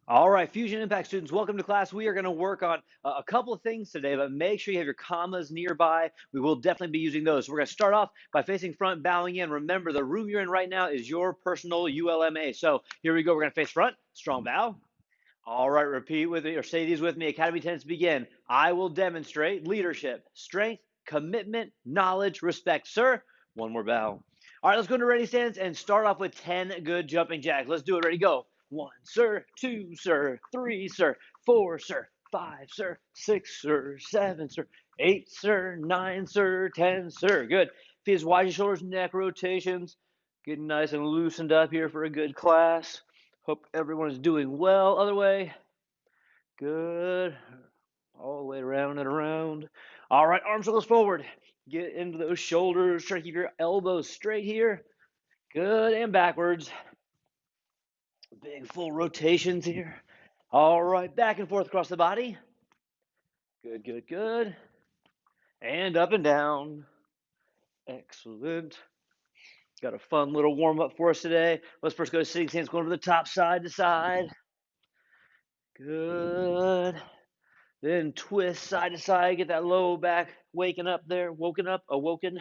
All right, Fusion Impact students, welcome to class. We are going to work on a couple of things today, but make sure you have your commas nearby. We will definitely be using those. So we're going to start off by facing front, bowing in. Remember, the room you're in right now is your personal ULMA. So here we go. We're going to face front, strong bow. All right, repeat with me or say these with me. Academy attendants begin. I will demonstrate leadership, strength, commitment, knowledge, respect. Sir, one more bow. All right, let's go into ready stance and start off with 10 good jumping jacks. Let's do it. Ready, go. One, sir. Two, sir. Three, sir. Four, sir. Five, sir. Six, sir. Seven, sir. Eight, sir. Nine, sir. 10, sir. Good. Feet as wide as your shoulders, neck rotations. Getting nice and loosened up here for a good class. Hope everyone is doing well. Other way. Good. All the way around and around. All right, arms circles forward. Get into those shoulders. Try to keep your elbows straight here. Good. And backwards. Big full rotations here. All right, back and forth across the body. Good, good, good. And up and down. Excellent. Got a fun little warm up for us today. Let's first go to sitting stance, going to the top, side to side. Good. Then twist side to side, get that low back waking up there, woken up, awoken.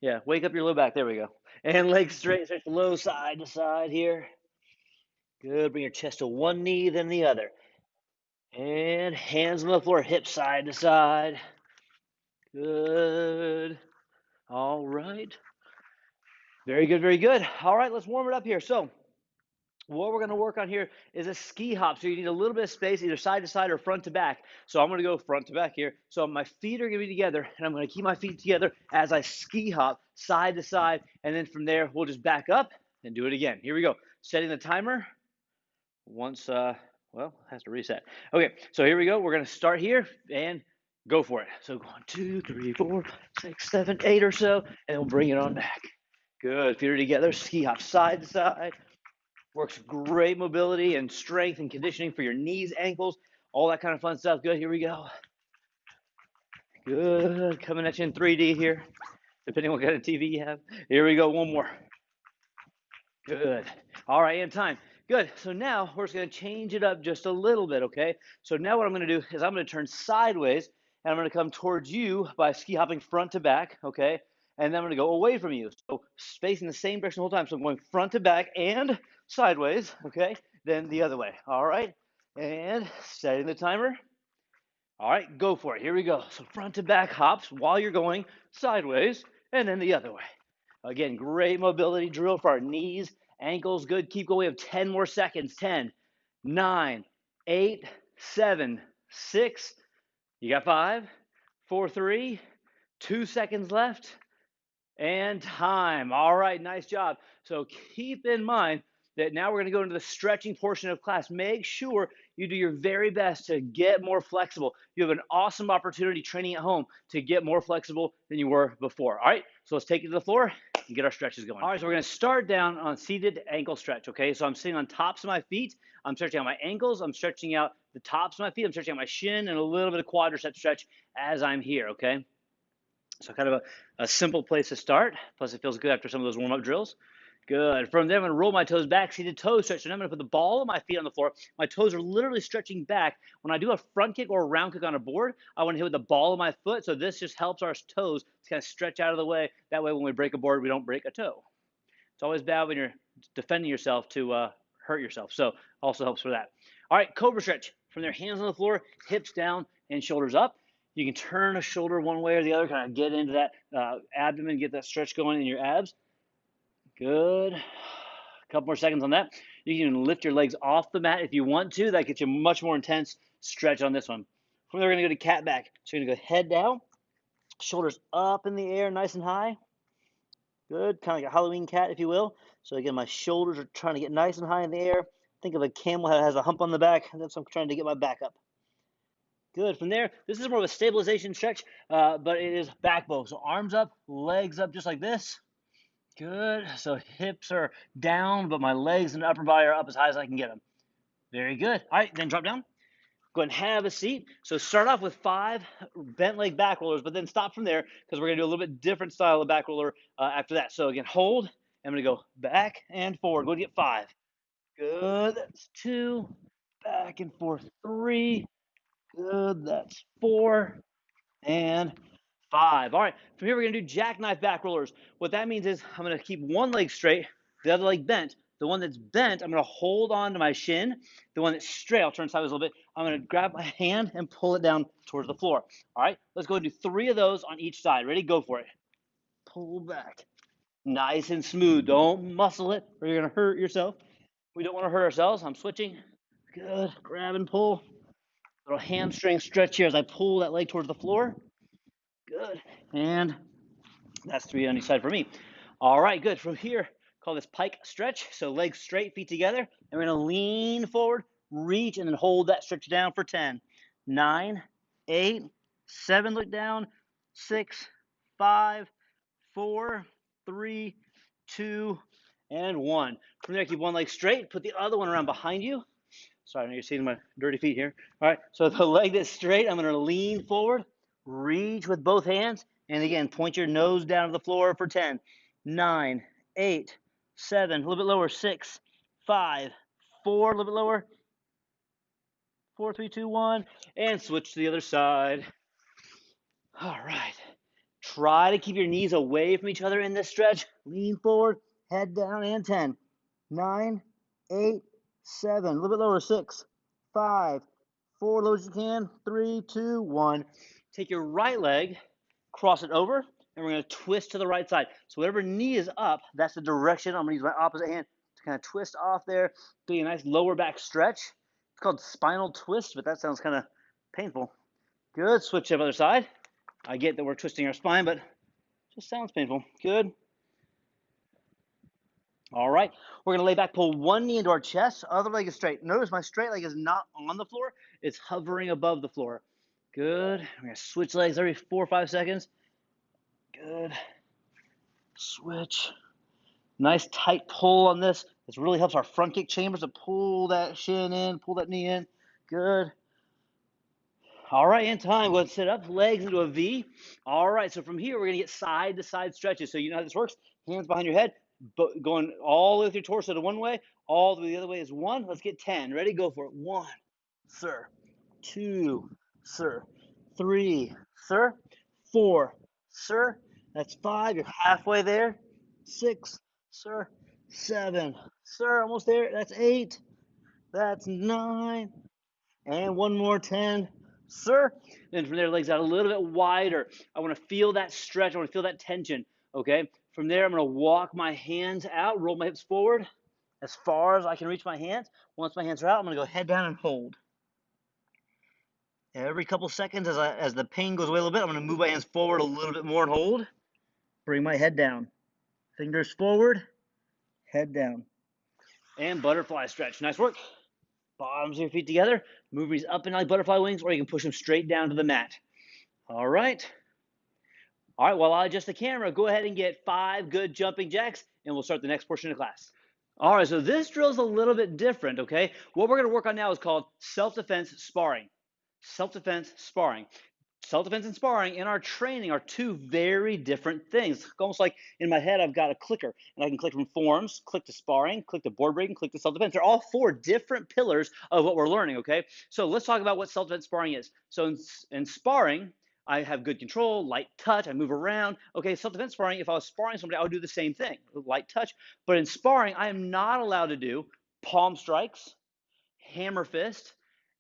Yeah, wake up your low back. There we go. And legs straight, stretch the low side to side here. Good. Bring your chest to one knee, then the other. And hands on the floor, hips side to side. Good. All right. Very good, very good. All right, let's warm it up here. So, what we're going to work on here is a ski hop. So you need a little bit of space, either side to side or front to back. So I'm going to go front to back here. So my feet are going to be together, and I'm going to keep my feet together as I ski hop side to side. And then from there, we'll just back up and do it again. Here we go. Setting the timer. Once, well, it has to reset. Okay, so here we go. We're going to start here and go for it. So 1, 2, 3, 4, 6, 7, 8 or so, and we'll bring it on back. Good. Feet are together. Ski hop side to side. Works great mobility and strength and conditioning for your knees, ankles, all that kind of fun stuff. Good, here we go. Good, coming at you in 3D here, depending on what kind of TV you have. Here we go, one more. Good. All right, and time. Good. So now we're just going to change it up just a little bit, okay? So now what I'm going to do is I'm going to turn sideways, and I'm going to come towards you by ski hopping front to back, okay? And then I'm going to go away from you. So facing the same direction the whole time. So I'm going front to back and sideways, okay? Then the other way. All right. And setting the timer. All right, go for it. Here we go. So front to back hops while you're going sideways and then the other way. Again, great mobility drill for our knees, ankles. Good. Keep going. We have 10 more seconds. 10, 9, 8, 7, 6. You got 5, 4, 3, 2 seconds left. And time. All right, nice job. So keep in mind that now we're going to go into the stretching portion of class. Make sure you do your very best to get more flexible. You have an awesome opportunity training at home to get more flexible than you were before. All right, so let's take it to the floor and get our stretches going. All right, so we're going to start down on seated ankle stretch, okay? So I'm sitting on tops of my feet. I'm stretching out my ankles. I'm stretching out the tops of my feet. I'm stretching out my shin and a little bit of quadricep stretch as I'm here, okay? So kind of a simple place to start. Plus, it feels good after some of those warm-up drills. Good. From there, I'm going to roll my toes back, seated toe stretch. And I'm going to put the ball of my feet on the floor. My toes are literally stretching back. When I do a front kick or a round kick on a board, I want to hit with the ball of my foot. So this just helps our toes to kind of stretch out of the way. That way, when we break a board, we don't break a toe. It's always bad when you're defending yourself to hurt yourself. So also helps for that. All right, cobra stretch. From there, hands on the floor, hips down, and shoulders up. You can turn a shoulder one way or the other, kind of get into that abdomen, get that stretch going in your abs. Good. A couple more seconds on that. You can lift your legs off the mat if you want to. That gets you a much more intense stretch on this one. From there, we're going to go to cat back. So you're going to go head down, shoulders up in the air, nice and high. Good. Kind of like a Halloween cat, if you will. So again, my shoulders are trying to get nice and high in the air. Think of a camel that has a hump on the back. That's what I'm trying to get my back up. Good. From there, this is more of a stabilization stretch, but it is back bow. So arms up, legs up just like this. Good. So hips are down, but my legs and upper body are up as high as I can get them. Very good. All right, then drop down. Go ahead and have a seat. So start off with 5 bent leg back rollers, but then stop from there because we're going to do a little bit different style of back roller after that. So again, hold. I'm going to go back and forward. Go to get 5. Good. That's 2. back and forth. 3. Good. That's 4. And 5. All right, from here we're going to do jackknife back rollers. What that means is I'm going to keep one leg straight, the other leg bent. The one that's bent, I'm going to hold on to my shin. The one that's straight, I'll turn sideways a little bit. I'm going to grab my hand and pull it down towards the floor. All right, let's go and do 3 of those on each side. Ready? Go for it. Pull back. Nice and smooth. Don't muscle it or you're going to hurt yourself. We don't want to hurt ourselves. I'm switching. Good. Grab and pull. Little hamstring stretch here as I pull that leg towards the floor. Good. And that's 3 on each side for me. All right, good. From here, call this pike stretch. So legs straight, feet together. And we're going to lean forward, reach, and then hold that stretch down for 10. 9, 8, 7, look down. 6, 5, 4, 3, 2, and 1. From there, keep one leg straight. Put the other one around behind you. Sorry, I know you're seeing my dirty feet here. All right, so the leg that's straight, I'm going to lean forward, reach with both hands, and again, point your nose down to the floor for 10. 9, 8, 7, a little bit lower, 6, 5, 4, a little bit lower. 4, 3, 2, 1, and switch to the other side. All right. Try to keep your knees away from each other in this stretch. Lean forward, head down, and 10. 9, 8, 7, a little bit lower, 6, 5, 4, low as you can, 3, 2, 1. Take your right leg, cross it over, and we're going to twist to the right side. So whatever knee is up, that's the direction. I'm going to use my opposite hand to kind of twist off there, do a nice lower back stretch. It's called spinal twist, but that sounds kind of painful. Good. Switch to the other side. I get that we're twisting our spine, but it just sounds painful. Good. All right. We're going to lay back, pull one knee into our chest, other leg is straight. Notice my straight leg is not on the floor. It's hovering above the floor. Good. We're going to switch legs every 4 or 5 seconds. Good. Switch. Nice tight pull on this. This really helps our front kick chambers to pull that shin in, pull that knee in. Good. All right, in time, go ahead and sit up, legs into a V. All right, so from here, we're going to get side-to-side stretches. So you know how this works. Hands behind your head, going all the way with your torso to one way, all the way the other way is 1. Let's get 10. Ready? Go for it. 1, sir. 2, sir. 3, sir. 4, sir. That's 5. You're halfway there. 6, sir. 7, sir. Almost there. That's 8. That's 9. And one more, 10. Sir. Then from there, legs out a little bit wider. I want to feel that stretch. I want to feel that tension. Okay. From there, I'm going to walk my hands out, roll my hips forward as far as I can reach my hands. Once my hands are out, I'm going to go head down and hold. Every couple seconds, as the pain goes away a little bit, I'm going to move my hands forward a little bit more and hold. Bring my head down. Fingers forward, head down. And butterfly stretch. Nice work. Bottoms of your feet together. Move these up and like butterfly wings, or you can push them straight down to the mat. All right. All right, while I adjust the camera, go ahead and get 5 good jumping jacks, and we'll start the next portion of class. All right, so this drill is a little bit different, okay? What we're going to work on now is called self-defense sparring. Self-defense sparring. Self-defense and sparring in our training are 2 very different things. Almost like in my head, I've got a clicker, and I can click from forms, click to sparring, click to board breaking, click to self-defense. They're all 4 different pillars of what we're learning, okay? So let's talk about what self-defense sparring is. So in sparring, I have good control, light touch, I move around. Okay, self-defense sparring, if I was sparring somebody, I would do the same thing, light touch. But in sparring, I am not allowed to do palm strikes, hammer fist,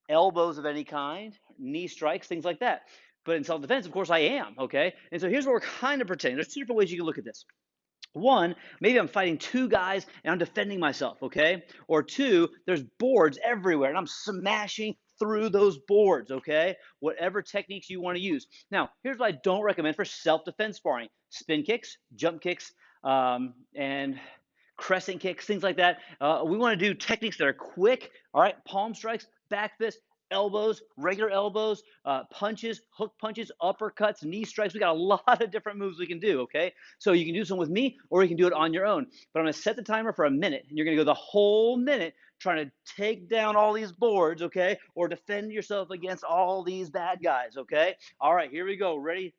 elbows of any kind, knee strikes, things like that. But in self-defense, of course, I am, okay? And so here's what we're kind of pretending. There's 2 different ways you can look at this. 1, maybe I'm fighting 2 guys and I'm defending myself, okay? Or 2, there's boards everywhere and I'm smashing through those boards, okay? Whatever techniques you want to use. Now, here's what I don't recommend for self-defense sparring. Spin kicks, jump kicks, and crescent kicks, things like that. We want to do techniques that are quick, all right? Palm strikes, back fist, elbows, regular elbows, punches, hook punches, uppercuts, knee strikes. We got a lot of different moves we can do, okay? So you can do some with me or you can do it on your own. But I'm going to set the timer for a minute, and you're going to go the whole minute trying to take down all these boards, okay? Or defend yourself against all these bad guys, okay? All right, here we go. Ready?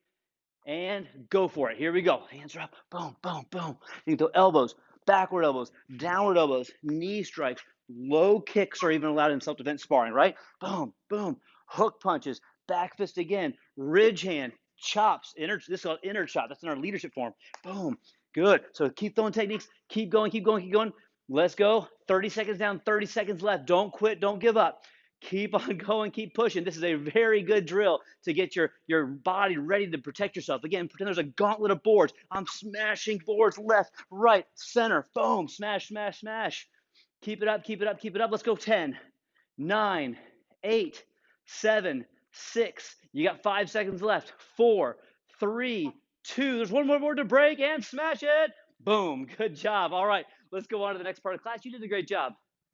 And go for it. Here we go. Hands are up. Boom, boom, boom. You can throw elbows, backward elbows, downward elbows, knee strikes, Low kicks are even allowed in self-defense sparring, right? Boom, boom, hook punches, back fist again, ridge hand, chops, this is called inner chop. That's in our leadership form. Boom, good. So keep throwing techniques, keep going, keep going, keep going. Let's go. 30 seconds down, 30 seconds left. Don't quit, don't give up. Keep on going, keep pushing. This is a very good drill to get your body ready to protect yourself. Again, pretend there's a gauntlet of boards. I'm smashing boards left, right, center. Boom, smash, smash, smash. Keep it up, keep it up, keep it up. Let's go. 10, 9, 8, 7, 6. You got 5 seconds left. 4, 3, 2. There's one more board to break and smash it. Boom. Good job. All right, let's go on to the next part of class. You did a great job.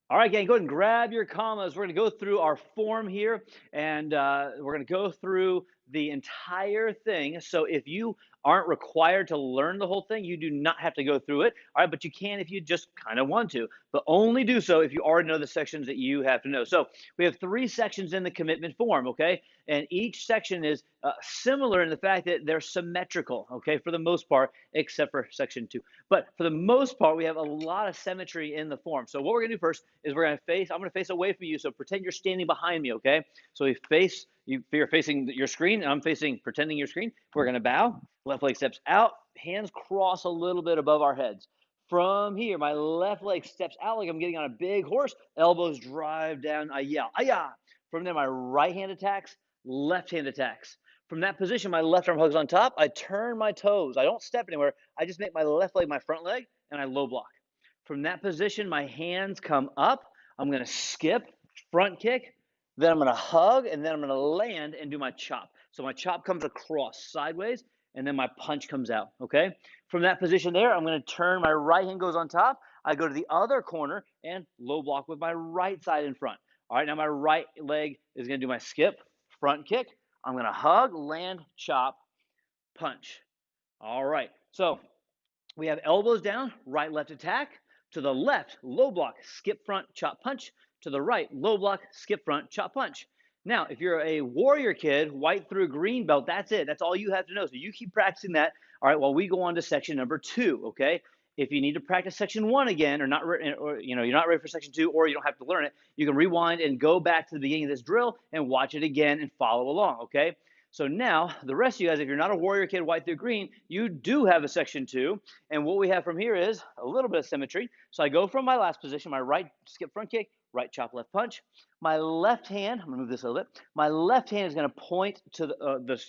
All right, gang, go ahead and grab your commas. We're going to go through our form here, and we're going to go through the entire thing. So if you aren't required to learn the whole thing, you do not have to go through it. All right, but you can if you just kind of want to, but only do so if you already know the sections that you have to know. So we have 3 sections in the commitment form, okay? And each section is similar in the fact that they're symmetrical, okay, for the most part, except for section 2. But for the most part, we have a lot of symmetry in the form. So what we're going to do first is I'm going to face away from you. So pretend you're standing behind me, okay? So you're facing your screen, and I'm pretending your screen. We're going to bow. Left leg steps out. Hands cross a little bit above our heads. From here, my left leg steps out like I'm getting on a big horse. Elbows drive down. I yell, "Ayah!" From there, my right hand attacks, left hand attacks. From that position, my left arm hugs on top. I turn my toes. I don't step anywhere. I just make my left leg my front leg, and I low block. From that position, my hands come up. I'm going to skip, front kick, then I'm going to hug, and then I'm going to land and do my chop. So my chop comes across sideways, and then my punch comes out, okay? From that position there, I'm going to turn, my right hand goes on top. I go to the other corner and low block with my right side in front. All right, now my right leg is going to do my skip, front kick. I'm going to hug, land, chop, punch. All right, so we have elbows down, right, left attack. To the left, low block, skip front, chop, punch. To the right, low block, skip front, chop, punch. Now, if you're a warrior kid, white through green belt, that's it. That's all you have to know. So you keep practicing that, all right, while we go on to section number 2, okay? If you need to practice section 1 again, or you're not ready for section 2, or you don't have to learn it, you can rewind and go back to the beginning of this drill and watch it again and follow along, okay? So now, the rest of you guys, if you're not a warrior kid, white through green, you do have a section 2. And what we have from here is a little bit of symmetry. So I go from my last position, my right skip front kick, right chop, left punch. My left hand, I'm going to move this a little bit. My left hand is going to point to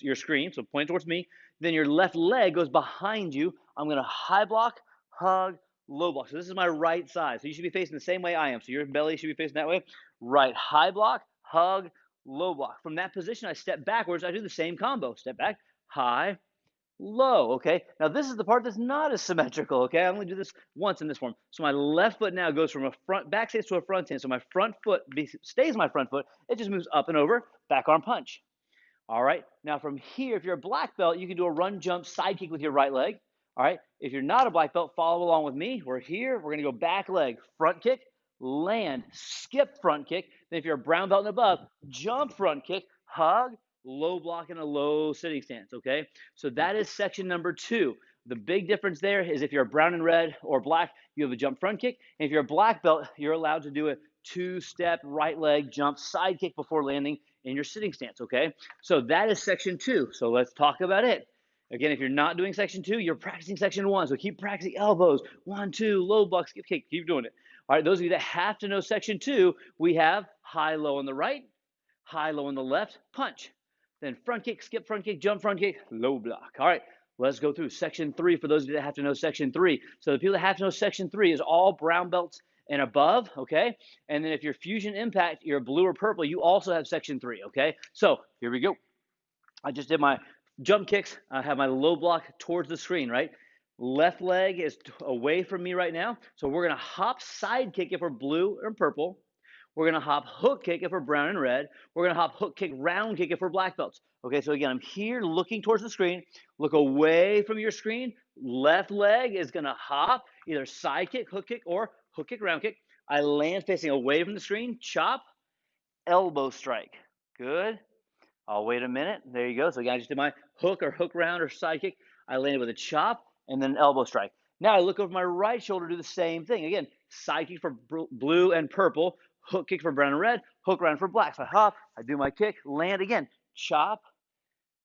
your screen, so point towards me. Then your left leg goes behind you. I'm going to high block, hug, low block. So this is my right side. So you should be facing the same way I am. So your belly should be facing that way. Right high block, hug, low block. From that position, I step backwards. I do the same combo. Step back, high, low, okay? Now, this is the part that's not as symmetrical, okay? I only do this once in this form. So my left foot now goes from a back stance to a front stance. So my front foot stays my front foot. It just moves up and over, back arm punch. All right? Now, from here, if you're a black belt, you can do a run, jump, side kick with your right leg. All right? If you're not a black belt, follow along with me. We're here. We're going to go back leg, front kick, land, skip front kick. Then if you're a brown belt and above, jump front kick, hug, low block, and a low sitting stance, okay? So that is section number 2. The big difference there is if you're a brown and red or black, you have a jump front kick. And if you're a black belt, you're allowed to do a 2-step right leg jump side kick before landing in your sitting stance, okay? So that is section 2. So let's talk about it. Again, if you're not doing section 2, you're practicing section 1. So keep practicing elbows, 1, 2, low block, skip kick. Keep doing it. All right, those of you that have to know section 2, we have high, low on the right, high, low on the left, punch. Then front kick, skip front kick, jump front kick, low block. All right, let's go through section 3 for those of you that have to know section 3. So the people that have to know section 3 is all brown belts and above, okay? And then if you're fusion impact, you're blue or purple, you also have section 3, okay? So here we go. I just did my jump kicks. I have my low block towards the screen, right? Left leg is away from me right now. So we're going to hop side kick if we're blue or purple. We're going to hop hook kick if we're brown and red. We're going to hop hook kick, round kick if we're black belts. Okay, so again, I'm here looking towards the screen. Look away from your screen. Left leg is going to hop, either side kick, or hook kick, round kick. I land facing away from the screen. Chop, elbow strike. Good. I'll wait a minute. There you go. So again, I just did my hook or hook round or side kick. I landed with a chop and then an elbow strike. Now I look over my right shoulder, do the same thing. Again, side kick for blue and purple, hook kick for brown and red, hook round for black. So I hop, I do my kick, land again, chop,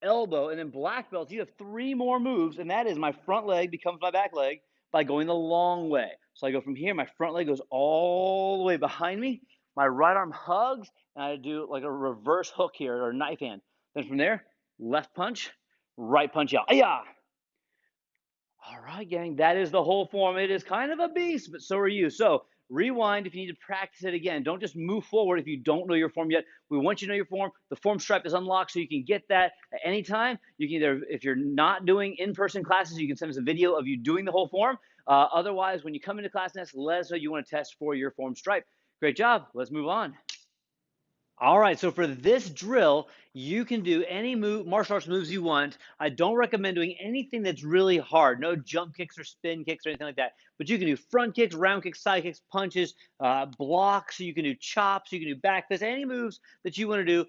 elbow, and then black belts, you have 3 more moves, and that is my front leg becomes my back leg by going the long way. So I go from here, my front leg goes all the way behind me, my right arm hugs, and I do like a reverse hook here, or knife hand. Then from there, left punch, right punch out. Ayah! All right, gang, that is the whole form. It is kind of a beast, but so are you. So rewind if you need to practice it again. Don't just move forward if you don't know your form yet. We want you to know your form. The form stripe is unlocked, so you can get that at any time. You can either, if you're not doing in-person classes, you can send us a video of you doing the whole form. Otherwise, when you come into class next, let us know you want to test for your form stripe. Great job. Let's move on. All right, so for this drill, you can do any move, martial arts moves you want. I don't recommend doing anything that's really hard. No jump kicks or spin kicks or anything like that. But you can do front kicks, round kicks, side kicks, punches, blocks. You can do chops. You can do back fists. Any moves that you want to do,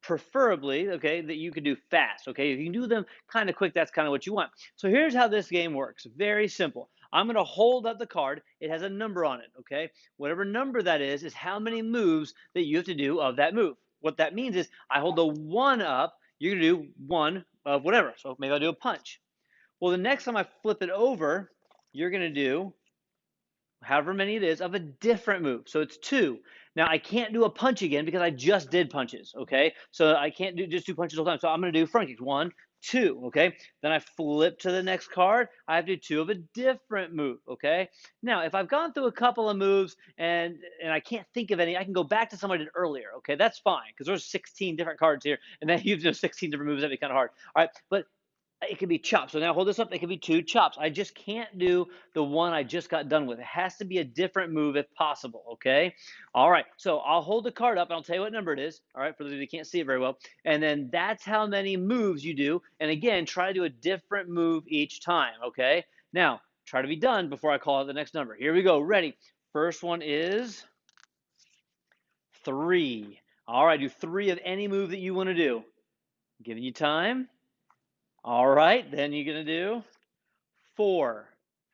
preferably, okay, that you can do fast. Okay, if you can do them kind of quick, that's kind of what you want. So here's how this game works. Very simple. I'm going to hold up the card. It has a number on it, okay? Whatever number that is how many moves that you have to do of that move. What that means is I hold the 1 up, you're going to do 1 of whatever. So maybe I'll do a punch. Well, the next time I flip it over, you're going to do however many it is of a different move. So it's 2. Now I can't do a punch again because I just did punches, okay? So I can't just do punches all the time. So I'm going to do front kicks. 1, 2, okay? Then I flip to the next card. I have to do 2 of a different move, okay? Now, if I've gone through a couple of moves and I can't think of any, I can go back to something I did earlier, okay? That's fine because there's 16 different cards here, and then you do 16 different moves. That'd be kind of hard. All right, but it can be chops. So now hold this up. It can be 2 chops. I just can't do the one I just got done with. It has to be a different move if possible, okay? All right, so I'll hold the card up, and I'll tell you what number it is, all right, for those of you who can't see it very well. And then that's how many moves you do. And again, try to do a different move each time, okay? Now, try to be done before I call out the next number. Here we go. Ready? First one is 3. All right, do 3 of any move that you want to do. Giving you time. All right, then you're going to do 4.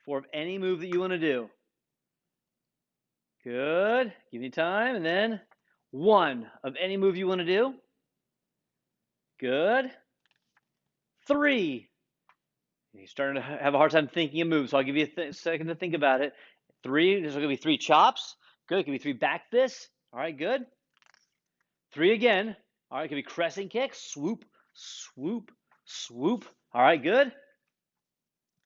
4 of any move that you want to do. Good. Give me time. And then 1 of any move you want to do. Good. 3. You're starting to have a hard time thinking of moves, so I'll give you a second to think about it. 3, this is going to be 3 chops. Good. It could be 3 back fists. All right, good. 3 again. All right, it could be crescent kicks. Swoop, swoop, swoop. All right, good.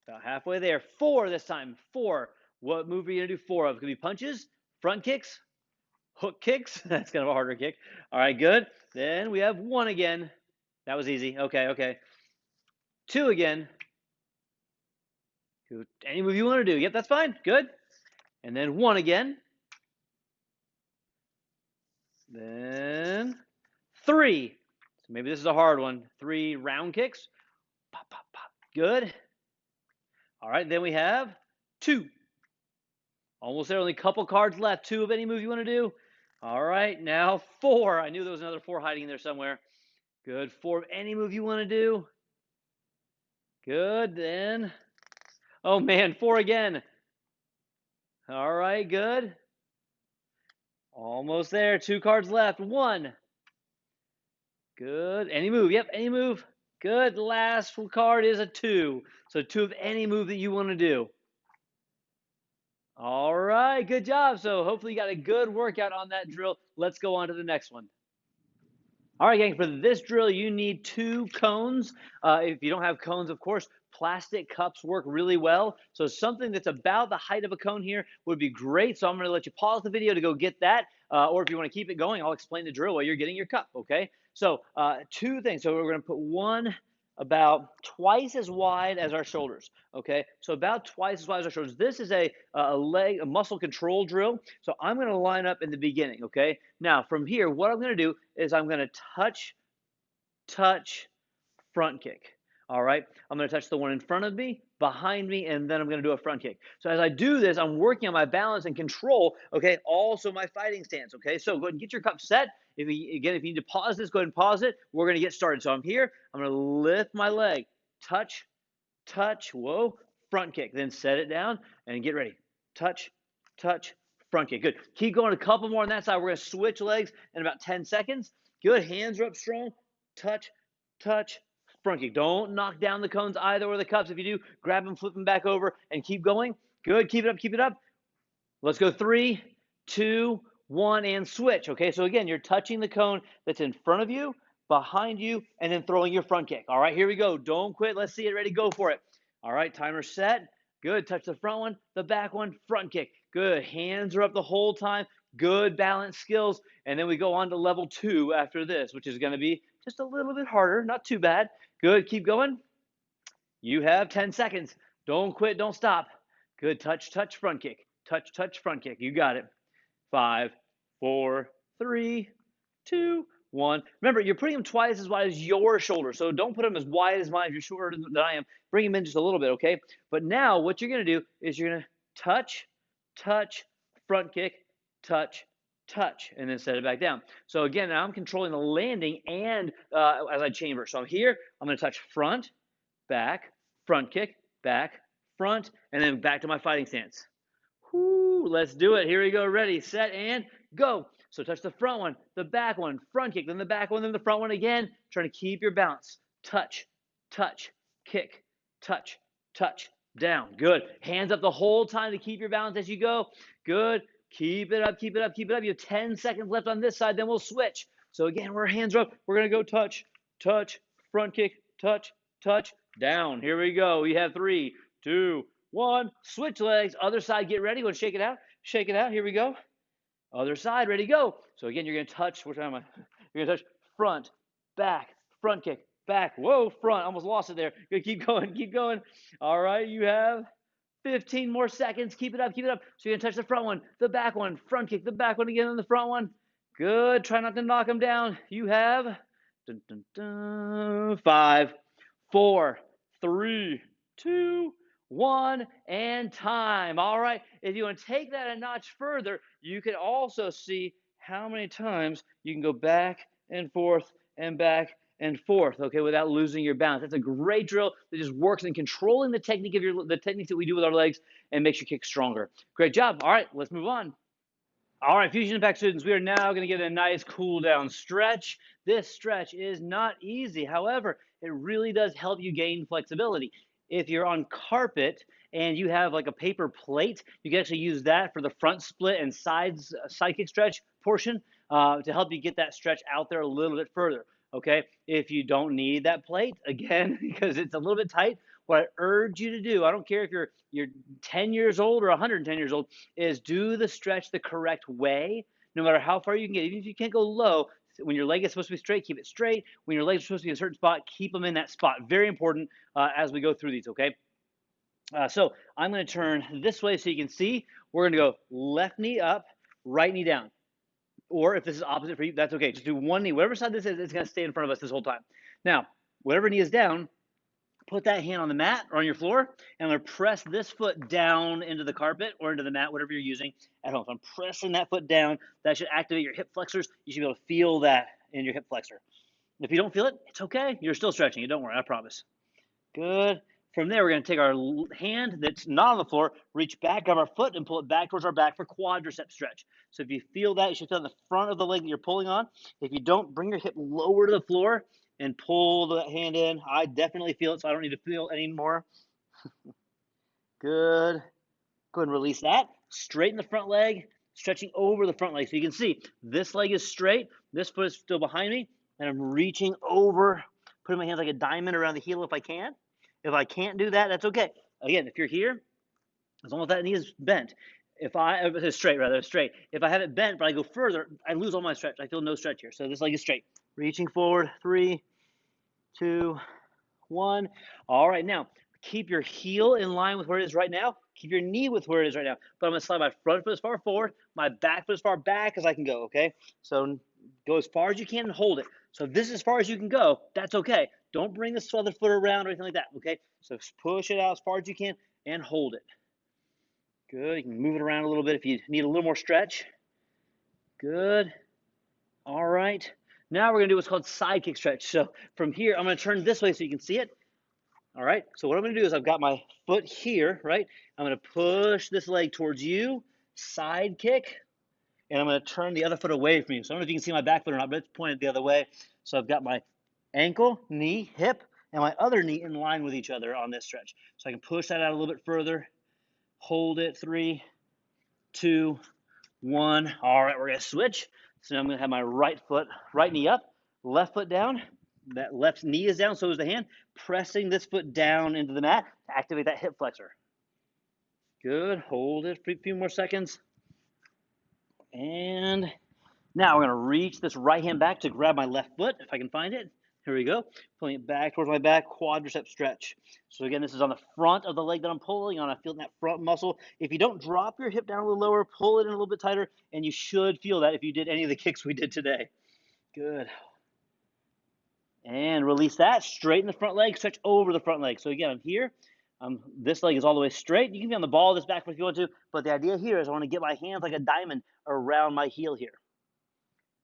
About halfway there. 4 this time. 4. What move are you going to do 4 of? It could be punches, front kicks, hook kicks. That's kind of a harder kick. All right, good. Then we have 1 again. That was easy. Okay, okay. 2 again. Any move you want to do. Yep, that's fine. Good. And then 1 again. Then 3. So maybe this is a hard one. 3 round kicks. Pop, pop, pop. Good. All right, then we have 2. Almost there, only a couple cards left. 2 of any move you want to do. All right, now 4. I knew there was another 4 hiding in there somewhere. Good. 4 of any move you want to do. Good, then. Oh, man, 4 again. All right, good. Almost there. 2 cards left. 1. Good. Any move. Yep, any move. Good. Last card is a 2. So 2 of any move that you want to do. All right, good job. So hopefully you got a good workout on that drill. Let's go on to the next one. All right, gang, for this drill, you need 2 cones. If you don't have cones, of course, plastic cups work really well. So something that's about the height of a cone here would be great. So I'm going to let you pause the video to go get that. Or if you want to keep it going, I'll explain the drill while you're getting your cup, okay? So 2 things. So we're going to put one about twice as wide as our shoulders, okay? So about twice as wide as our shoulders. This is a muscle control drill. So I'm going to line up in the beginning, okay? Now, from here, what I'm going to do is I'm going to touch, front kick. All right, I'm going to touch the one in front of me, behind me, and then I'm going to do a front kick. So as I do this, I'm working on my balance and control, okay, also my fighting stance, okay? So go ahead and get your cup set. If you need to pause this, go ahead and pause it. We're going to get started. So I'm here. I'm going to lift my leg, touch, whoa, front kick. Then set it down and get ready. Touch, touch, front kick. Good. Keep going a couple more on that side. We're going to switch legs in about 10 seconds. Good. Hands are up strong. Touch, touch, front kick. Don't knock down the cones either or the cups. If you do, grab them, flip them back over, and keep going. Good. Keep it up. Keep it up. Let's go 3, 2, 1, and switch. Okay, so again, you're touching the cone that's in front of you, behind you, and then throwing your front kick. All right, here we go. Don't quit. Let's see it. Ready? Go for it. All right, timer set. Good. Touch the front one, the back one, front kick. Good. Hands are up the whole time. Good balance skills. And then we go on to level 2 after this, which is going to be just a little bit harder. Not too bad. Good. Keep going. You have 10 seconds. Don't quit. Don't stop. Good. Touch, touch, front kick. Touch, touch, front kick. You got it. 5, 4, 3, 2, 1. Remember, you're putting them twice as wide as your shoulder. So don't put them as wide as mine if you're shorter than I am. Bring them in just a little bit, okay? But now what you're going to do is you're going to touch, touch, front kick, touch, touch, and then set it back down. So again, now I'm controlling the landing and as I chamber. So I'm here. I'm going to touch front, back, front kick, back, front, and then back to my fighting stance. Whoo, let's do it. Here we go. Ready, set, and go. So touch the front one, the back one, front kick, then the back one, then the front one again. Trying to keep your balance. Touch, touch, kick, touch, touch, down. Good. Hands up the whole time to keep your balance as you go. Good. Keep it up, keep it up, keep it up. You have 10 seconds left on this side, then we'll switch. So again, we're hands up. We're going to go touch, touch, front kick, touch, touch, down. Here we go. We have 3, 2, 1. Switch legs. Other side, get ready. Want to shake it out? Shake it out. Here we go. Other side, ready, go. So again, you're going to touch, which am I? You're going to touch front, back, front kick, back. Whoa, front. Almost lost it there. Good, keep going, keep going. All right, you have 15 more seconds. Keep it up, keep it up. So you're going to touch the front one, the back one, front kick, the back one again, and the front one. Good. Try not to knock them down. You have 5, 4, 3, 2, 1, and time. All right, if you want to take that a notch further, you can also see how many times you can go back and forth and back and forth, okay, without losing your balance. That's a great drill that just works in controlling the techniques that we do with our legs and makes your kick stronger. Great job. All right, let's move on. All right, Fusion Impact students, we are now going to get a nice cool down stretch. This stretch is not easy. However, it really does help you gain flexibility. If you're on carpet and you have like a paper plate, you can actually use that for the front split and side kick stretch portion to help you get that stretch out there a little bit further. Okay, if you don't need that plate, again, because it's a little bit tight, what I urge you to do, I don't care if you're 10 years old or 110 years old, is do the stretch the correct way, no matter how far you can get. Even if you can't go low, when your leg is supposed to be straight, keep it straight. When your legs are supposed to be in a certain spot, keep them in that spot. Very important as we go through these, okay? So I'm going to turn this way so you can see. We're going to go left knee up, right knee down. Or if this is opposite for you, that's okay. Just do one knee. Whatever side this is, it's going to stay in front of us this whole time. Now, whatever knee is down, put that hand on the mat or on your floor, and I'm going to press this foot down into the carpet or into the mat, whatever you're using at home. So I'm pressing that foot down. That should activate your hip flexors. You should be able to feel that in your hip flexor. If you don't feel it, it's okay. You're still stretching it. Don't worry, I promise. Good. From there, we're going to take our hand that's not on the floor, reach back, grab our foot, and pull it back towards our back for quadricep stretch. So if you feel that, you should feel it in the front of the leg that you're pulling on. If you don't, bring your hip lower to the floor and pull the hand in. I definitely feel it, so I don't need to feel it anymore. Good. Go ahead and release that. Straighten the front leg, stretching over the front leg. So you can see this leg is straight, this foot is still behind me, and I'm reaching over, putting my hands like a diamond around the heel if I can. If I can't do that, that's okay. Again, if you're here, as long as that knee is bent, straight. If I have it bent, but I go further, I lose all my stretch. I feel no stretch here. So this leg is straight. Reaching forward, 3, 2, 1. All right, now keep your heel in line with where it is right now. Keep your knee with where it is right now. But I'm going to slide my front foot as far forward, my back foot as far back as I can go, okay? So go as far as you can and hold it. So if this is as far as you can go, that's okay. Don't bring this other foot around or anything like that, okay? So push it out as far as you can and hold it. Good. You can move it around a little bit if you need a little more stretch. Good. All right. Now we're going to do what's called side kick stretch. So from here, I'm going to turn this way so you can see it. All right. So what I'm going to do is I've got my foot here, right? I'm going to push this leg towards you, side kick, and I'm going to turn the other foot away from you. So I don't know if you can see my back foot or not, but it's pointed the other way. So I've got my ankle, knee, hip, and my other knee in line with each other on this stretch. So I can push that out a little bit further. Hold it. 3, 2, 1. All right, we're going to switch. So now I'm going to have my right knee up, left foot down. That left knee is down, so is the hand. Pressing this foot down into the mat to activate that hip flexor. Good. Hold it for a few more seconds. And now we're going to reach this right hand back to grab my left foot, if I can find it. Here we go. Pulling it back towards my back, quadricep stretch. So again, this is on the front of the leg that I'm pulling on. I feel that front muscle. If you don't drop your hip down a little lower, pull it in a little bit tighter, and you should feel that if you did any of the kicks we did today. Good. And release that. Straighten the front leg, stretch over the front leg. So again, I'm here. This leg is all the way straight. You can be on the ball of this back foot if you want to, but the idea here is I want to get my hands like a diamond around my heel here.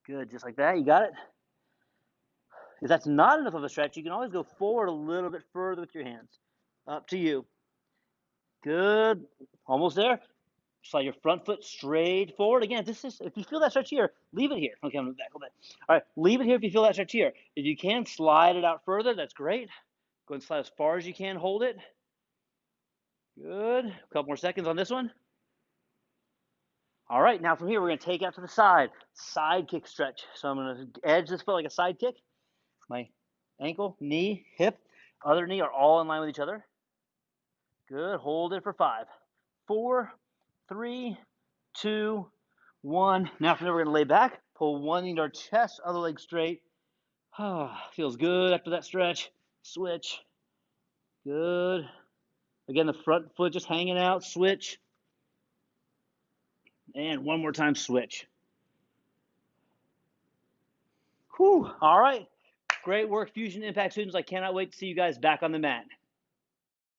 Good, just like that. You got it? If that's not enough of a stretch, you can always go forward a little bit further with your hands. Up to you. Good. Almost there. Slide your front foot straight forward. Again, if you feel that stretch here, leave it here. Okay, I'm going to back a little bit. All right, leave it here if you feel that stretch here. If you can, slide it out further. That's great. Go ahead and slide as far as you can. Hold it. Good. A couple more seconds on this one. All right, now from here, we're going to take out to the side. Side kick stretch. So I'm going to edge this foot like a side kick. My ankle, knee, hip, other knee are all in line with each other. Good. Hold it for 5, 4, 3, 2, 1. Now from there, we're going to lay back. Pull one knee to our chest, other leg straight. Feels good after that stretch. Switch. Good. Again, the front foot just hanging out. Switch. And one more time, switch. Whew. All right. Great work, Fusion Impact students. I cannot wait to see you guys back on the mat.